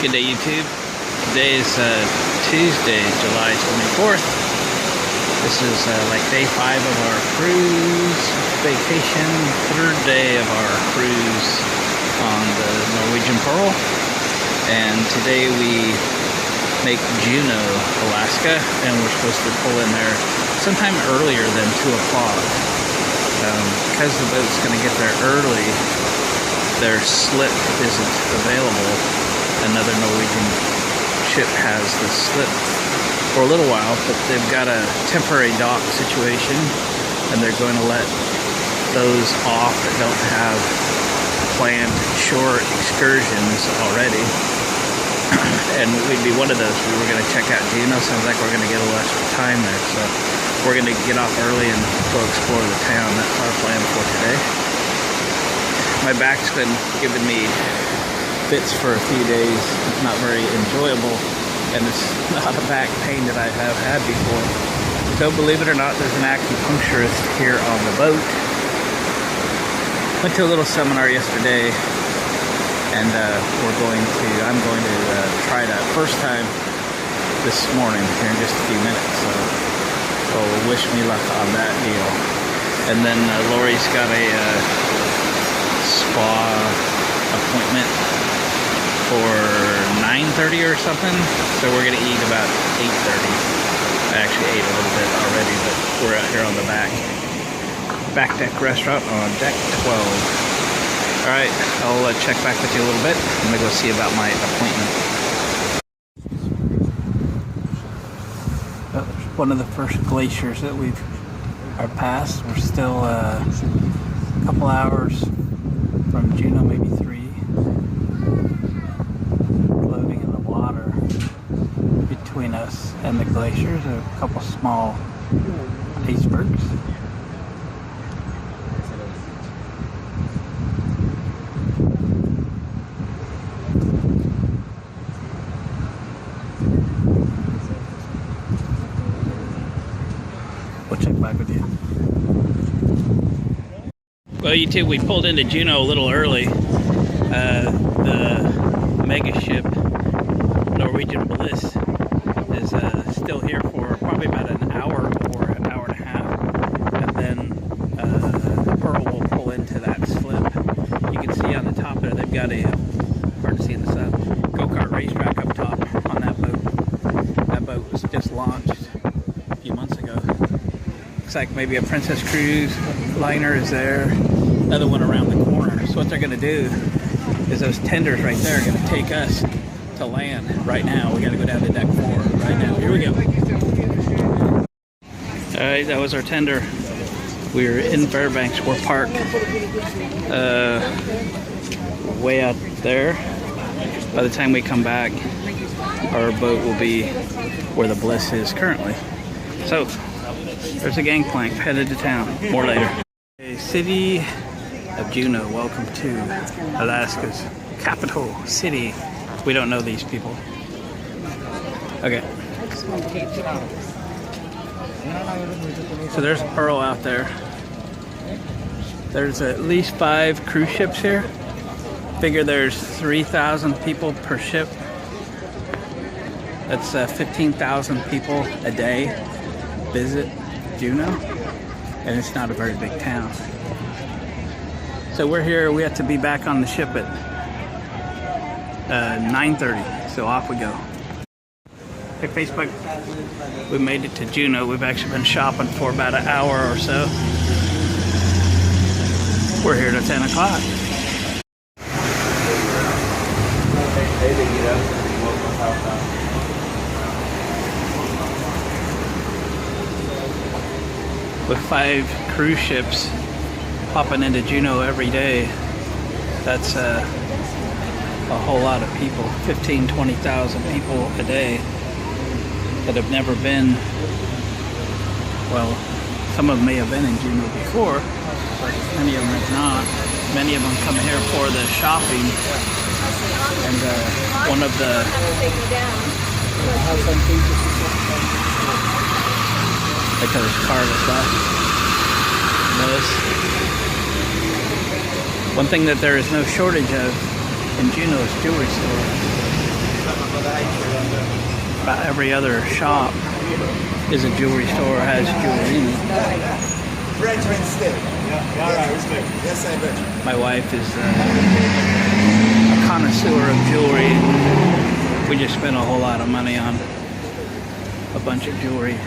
Good day, YouTube. Today is Tuesday, July 24th. This is like day 5 of our cruise vacation, 3rd day of our cruise on the Norwegian Pearl. And today we make Juneau, Alaska, and we're supposed to pull in there sometime earlier than 2 o'clock. Because the boat's going to get there early, their slip isn't available. Another Norwegian ship has the slip for a little while, but they've got a temporary dock situation, and they're going to let those off that don't have planned shore excursions already. And we'd be one of those. We were going to check out Juneau. Sounds like we're going to get a little extra time there, so we're going to get off early and go explore the town. That's our plan for today. My back's been giving me fits for a few days. It's not very enjoyable, and it's not a back pain that I have had before. So believe it or not, there's an acupuncturist here on the boat. Went to a little seminar yesterday, and I'm going to try that first time this morning here in just a few minutes. So wish me luck on that deal. And then Lori's got a spa appointment for 9:30 or something, so we're gonna eat about 8:30. I actually ate a little bit already, but we're out here on the back deck restaurant on deck 12. All right, I'll check back with you a little bit. I'm gonna go see about my appointment. One of the first glaciers that we've passed. We're still a couple hours from Juneau, maybe 3. Floating in the water between us and the glaciers are a couple small icebergs. We'll check back with you. Well, YouTube, we pulled into Juneau a little early. The mega ship Norwegian Bliss is still here for probably about an hour or an hour and a half, and then the Pearl will pull into that slip. You can see on the top there they've got a hard to see in the sun go-kart racetrack up top on that boat. That boat was just launched a few months ago. Looks like maybe a Princess Cruise liner is there. Another one around the corner. So what they're going to do is those tenders right there are going to take us to land right now. We got to go down to deck 4 right now. Here we go. All right, that was our tender. We're in Fairbanks. We're parked way out there. By the time we come back, our boat will be where the Bliss is currently. So there's a gangplank headed to town. More later. Okay, city of Juneau. Welcome to Alaska's capital city. We don't know these people. Okay. So there's a Pearl out there. There's at least 5 cruise ships here. Figure there's 3,000 people per ship. That's 15,000 people a day visit Juneau, and it's not a very big town. So we're here. We have to be back on the ship at 9:30. So off we go. Hey Facebook, we made it to Juneau. We've actually been shopping for about an hour or so. We're here till 10 o'clock. With 5 cruise ships popping into Juneau every day, that's a whole lot of people. 15,000 to 20,000 people a day that have never been. Well, some of them may have been in Juneau before, but many of them have not. Many of them come here for the shopping, and one of the there's car that's left. One thing that there is no shortage of in Juneau is jewelry stores. About every other shop is a jewelry store, has jewelry in it. My wife is a connoisseur of jewelry. We just spent a whole lot of money on a bunch of jewelry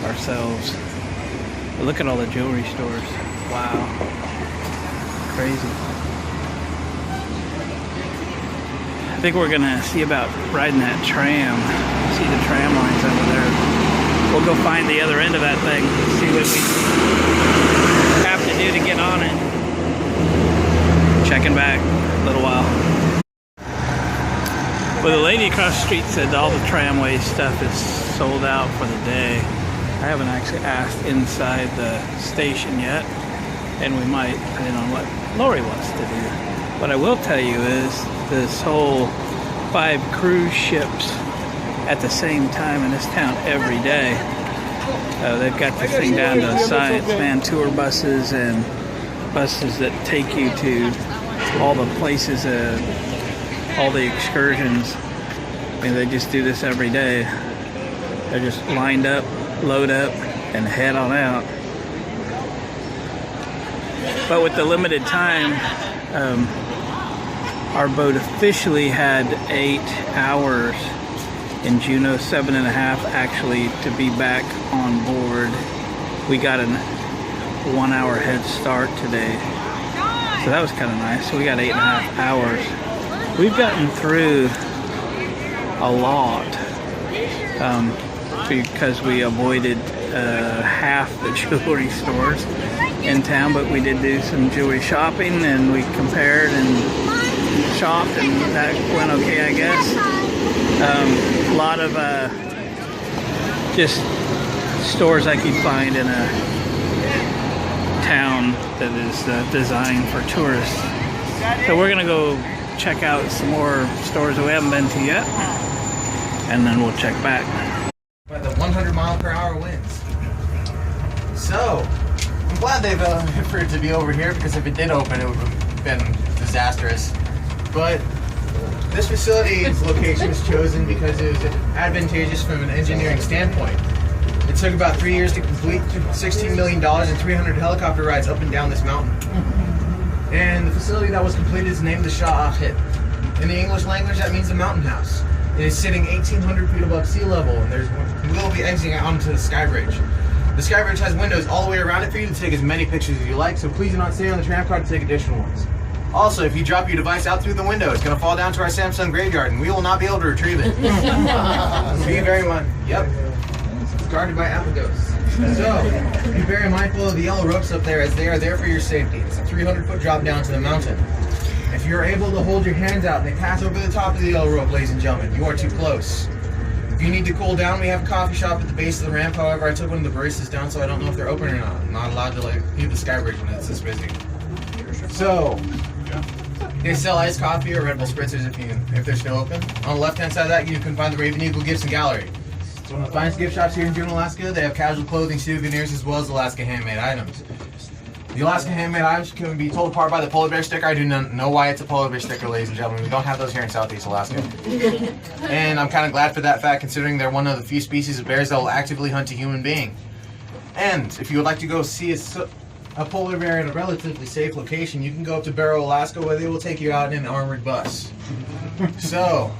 ourselves. But look at all the jewelry stores. Wow. Crazy. I think we're gonna see about riding that tram. See the tram lines over there. We'll go find the other end of that thing. See what we have to do to get on it. Checking back a little while. Well, the lady across the street said all the tramway stuff is sold out for the day. I haven't actually asked inside the station yet, and we might, depending on what Lori wants to do. What I will tell you is this whole 5 cruise ships at the same time in this town every day. They've got this thing down to science, man, tour buses and buses that take you to all the places, all the excursions. I mean, they just do this every day. They're just lined up, load up, and head on out. But with the limited time, our boat officially had 8 hours in Juneau, 7.5 actually to be back on board. We got a 1-hour head start today, so that was kind of nice. So we got 8.5 hours. We've gotten through a lot because we avoided half the jewelry stores in town, but we did do some jewelry shopping, and we compared and shopped, and that went okay, I guess. A lot of just stores like you'd find in a town that is designed for tourists. So we're gonna go check out some more stores that we haven't been to yet, and then we'll check back. By the 100-mile-per-hour winds. So, I'm glad they've for it to be over here, because if it did open, it would have been disastrous. But this facility's location was chosen because it was advantageous from an engineering standpoint. It took about 3 years to complete, $16 million and 300 helicopter rides up and down this mountain. And the facility that was completed is named the Shah Ahit. In the English language, that means the mountain house. It is sitting 1,800 feet above sea level, and we'll be exiting onto the sky bridge. The sky bridge has windows all the way around it for you to take as many pictures as you like, so please do not stay on the tram car to take additional ones. Also, if you drop your device out through the window, it's going to fall down to our Samsung graveyard, and we will not be able to retrieve it. Be very mindful. Yep. It's guarded by Apagos. So, be very mindful of the yellow ropes up there, as they are there for your safety. It's a 300-foot drop down to the mountain. If you're able to hold your hands out and they pass over the top of the yellow rope, ladies and gentlemen, you are too close. If you need to cool down, we have a coffee shop at the base of the ramp. However, I took one of the baristas down, so I don't know if they're open or not. I'm not allowed to leave the sky bridge when it's this busy. So, they sell iced coffee or Red Bull spritzers if they're still open. On the left-hand side of that, you can find the Raven Eagle Gifts and Gallery. It's one of the finest gift shops here in Juneau, Alaska. They have casual clothing, souvenirs, as well as Alaska handmade items. The Alaska handmade items can be told apart by the polar bear sticker. I do not know why it's a polar bear sticker, ladies and gentlemen. We don't have those here in Southeast Alaska. And I'm kind of glad for that fact, considering they're one of the few species of bears that will actively hunt a human being. And if you would like to go see a polar bear in a relatively safe location, you can go up to Barrow, Alaska, where they will take you out in an armored bus. So,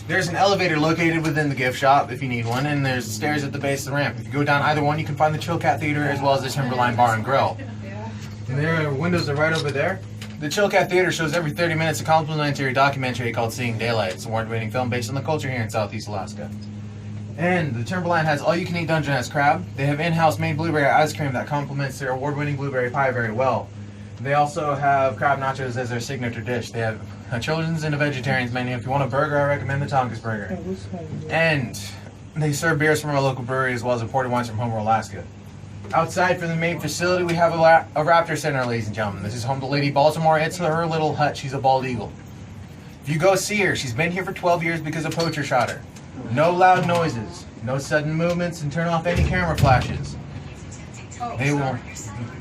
there's an elevator located within the gift shop if you need one, and there's stairs at the base of the ramp. If you go down either one, you can find the Chill Cat Theater as well as the Timberline Bar and Grill. And their windows are right over there. The Chill Cat Theater shows every 30 minutes a complimentary documentary called Seeing Daylight. It's an award-winning film based on the culture here in Southeast Alaska. And the Timberline has all-you-can-eat Dungeness crab. They have in-house made blueberry ice cream that complements their award-winning blueberry pie very well. They also have crab nachos as their signature dish. They have a children's and a vegetarian's menu. If you want a burger, I recommend the Tonka's Burger. And they serve beers from our local brewery as well as imported wines from Homer, Alaska. Outside from the main facility, we have a raptor center, ladies and gentlemen. This is home to Lady Baltimore. It's her little hut. She's a bald eagle. If you go see her, she's been here for 12 years because a poacher shot her. No loud noises, no sudden movements, and turn off any camera flashes.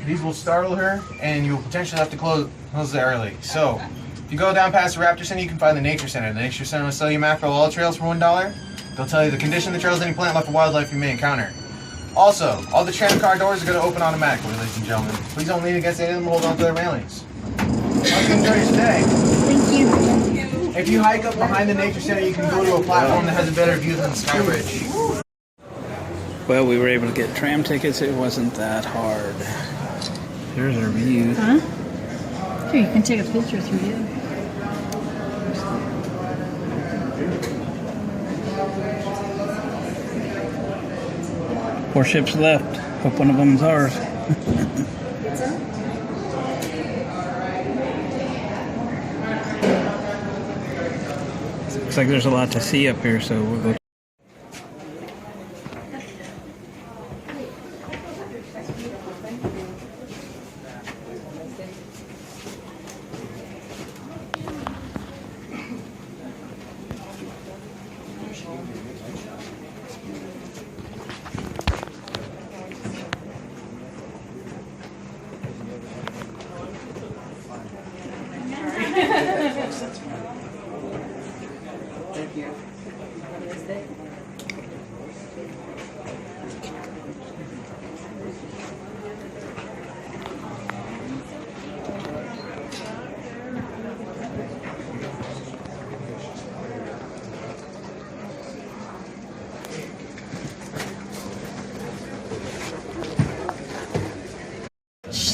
These will startle her, and you'll potentially have to close early. So, If you go down past the Raptor Center, you can find the Nature Center. The Nature Center will sell you mackerel all trails for $1. They'll tell you the condition of the trails, any plant life or wildlife you may encounter. Also, all the tram car doors are going to open automatically, ladies and gentlemen. Please don't lean against any of them, hold on to their railings. Welcome to today. Thank you. If you hike up behind the Nature Center, you can go to a platform that has a better view than the Sky Bridge. Well, we were able to get tram tickets. It wasn't that hard. Here's our view. Huh? Here, you can take a picture through here. 4 ships left. Hope one of them's ours. Looks like there's a lot to see up here, so we'll go.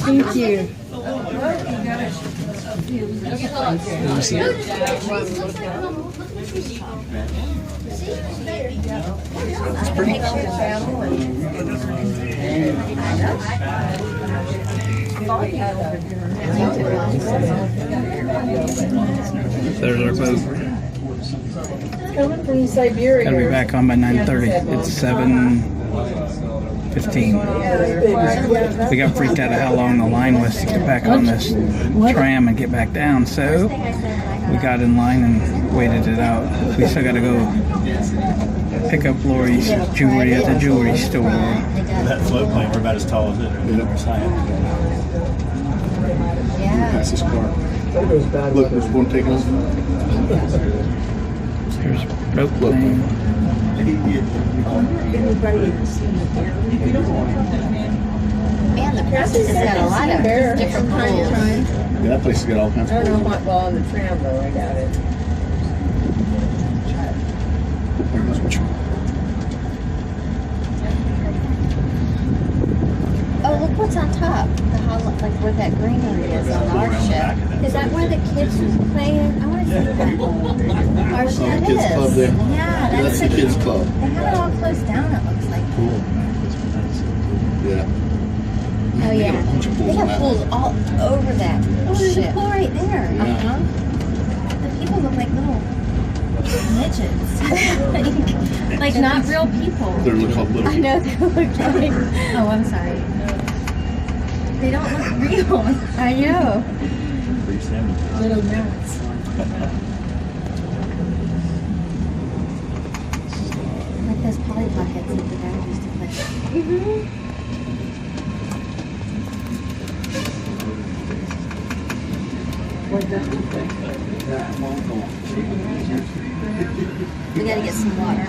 Thank you. It's pretty There's our boat. Coming from Siberia. Gotta be back on by 9:30. It's 7:15. We got freaked out of how long the line was to get back on this tram and get back down, so we got in line and waited it out. We still gotta go pick up Lori's jewelry at the jewelry store. That float plane, we're about as tall as it. That's this car. Look, there's one taking us. There's rope plane. Man, the process has got a lot of different pools. Yeah, that place has got all kinds I of don't know what, well, on the tram though, I got it. Oh, look what's on top. The hollow, like where that green area is on our ship. Is that where the kids play? I want to see that. Our ship the kids club there. Yeah, That's the kids club. They have it all closed down, it looks like. Cool. Yeah. Oh, yeah. They have pools all over that Oh, there's a ship. pool right there. Yeah. Uh-huh. The people look like little midgets. like not real people. They're called little. I know they look like. Oh, I'm sorry. They don't look real. I know. Little mats. Like those Polly Pockets that the guy used to play. We gotta get some water.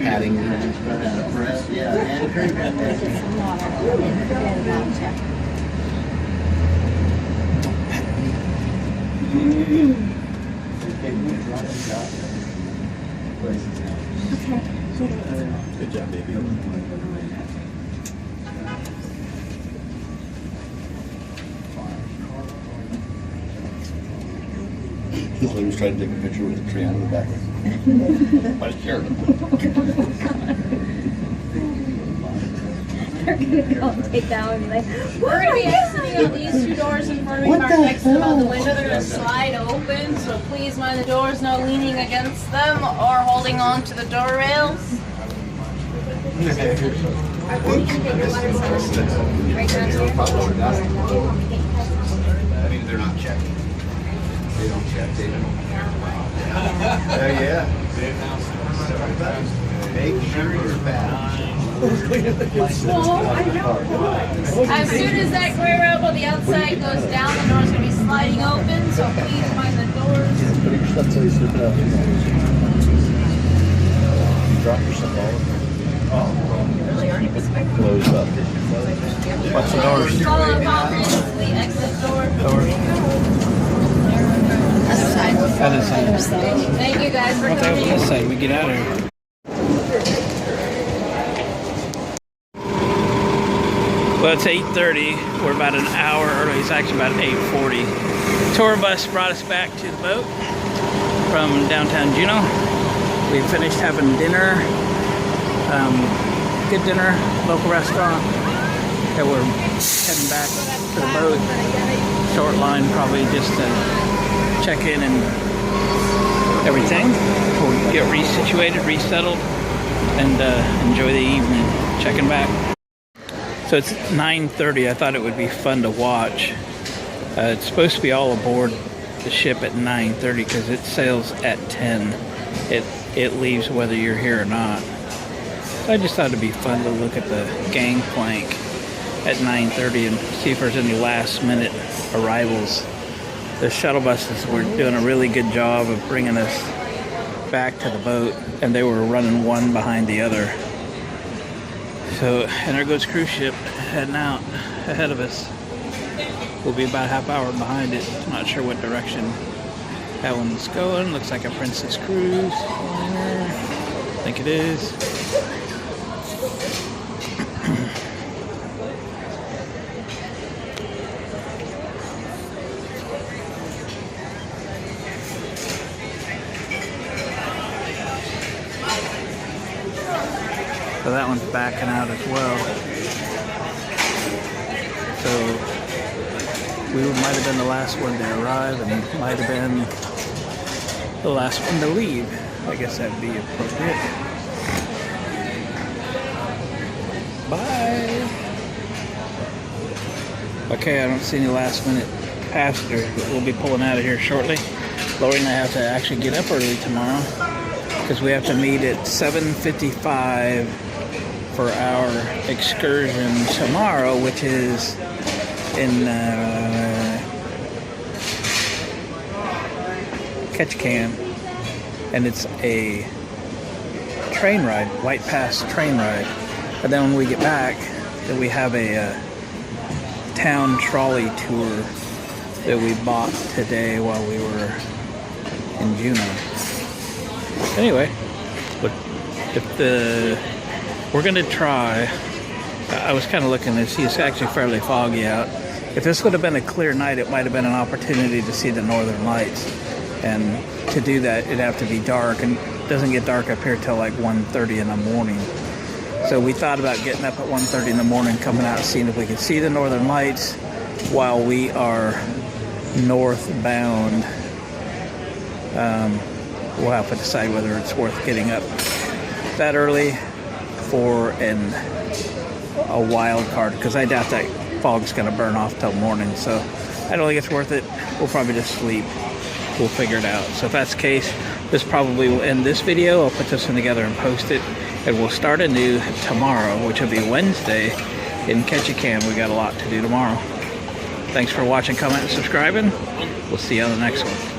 Padding. Get some water. Forget about it. Good job, baby. This lady was trying to take a picture with a tree on the back. I was scared. They're gonna go and take that one and be like, We're going to be exiting out these 2 doors in front of me, parked next to them out the window. They're going to slide open, so please mind the doors, no leaning against them or holding on to the door rails. I mean, they're not checking. They don't check. They don't. Yeah. Make sure you're back. As soon as that gray rope on the outside goes down, the door's gonna be sliding open, so please mind the doors. Put your stuff till you slip it up. You drop your stuff all keep it closed up. Watch the doors. Follow the conference, the exit door. Other side. Other side. Thank you guys for What the hell coming. is this side? We get out of here. Well, it's 8:30. We're about an hour early. It's actually about 8:40. Tour bus brought us back to the boat from downtown Juneau. We finished having dinner. Good dinner, local restaurant. And we're heading back to the boat. Short line, probably just to check in and everything. We'll get resituated, resettled, and enjoy the evening. Checking back. So it's 9:30. I thought it would be fun to watch. It's supposed to be all aboard the ship at 9:30 because it sails at 10. It leaves whether you're here or not. So I just thought it'd be fun to look at the gangplank at 9:30 and see if there's any last minute arrivals. The shuttle buses were doing a really good job of bringing us back to the boat, and they were running one behind the other. So, and there goes cruise ship heading out ahead of us. We'll be about a half hour behind it. Not sure what direction that one's going. Looks like a Princess Cruise. I think it is. So that one's backing out as well. So we might have been the last one to arrive and might have been the last one to leave. I guess that'd be appropriate. Bye. Okay, I don't see any last minute passengers, but we'll be pulling out of here shortly. Lori and I have to actually get up early tomorrow because we have to meet at 7:55 for our excursion tomorrow, which is in Ketchikan, and it's a train ride, White Pass train ride. And then when we get back, then we have a town trolley tour that we bought today while we were in Juneau. Anyway, but we're gonna try. I was kind of looking to see, it's actually fairly foggy out. If this would have been a clear night, it might have been an opportunity to see the northern lights. And to do that, it'd have to be dark, and it doesn't get dark up here till like 1:30 in the morning. So we thought about getting up at 1:30 in the morning, coming out and seeing if we could see the northern lights while we are northbound. We'll have to decide whether it's worth getting up that early for a wild card, because I doubt that fog's going to burn off till morning. So I don't think it's worth it. We'll probably just sleep. We'll figure it out. So if that's the case, this probably will end this video. I'll put this one together and post it, and we'll start anew tomorrow, which will be Wednesday in Ketchikan. We got a lot to do tomorrow. Thanks for watching, comment, and subscribing. We'll see you on the next one.